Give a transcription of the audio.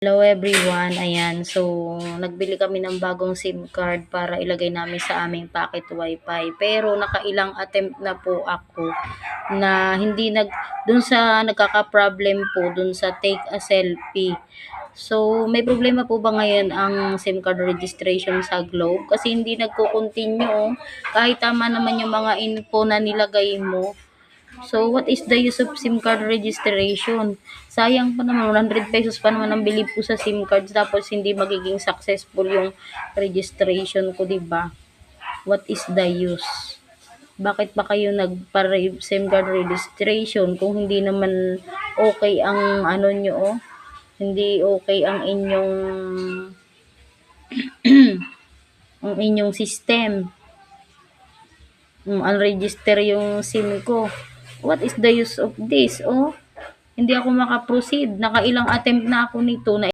Hello everyone, ayan. So, nagbili kami ng bagong SIM card para ilagay namin sa aming pocket wifi. Pero nakailang attempt na po ako na hindi dun sa nagkaka-problem po dun sa take a selfie. So, may problema po ba ngayon ang SIM card registration sa Globe? Kasi hindi nagko-continue. Kahit tama naman yung mga info na nilagay mo. So, what is the use of SIM card registration? Sayang pa naman, 100 pesos pa naman ang bili po sa SIM cards tapos hindi magiging successful yung registration ko, di ba? What is the use? Bakit ba kayo SIM card registration kung hindi naman okay ang ano nyo, oh? Hindi okay ang ang inyong system. Unregister yung SIM ko. What is the use of this? Oh, hindi ako makaproceed. Nakailang attempt na ako nito na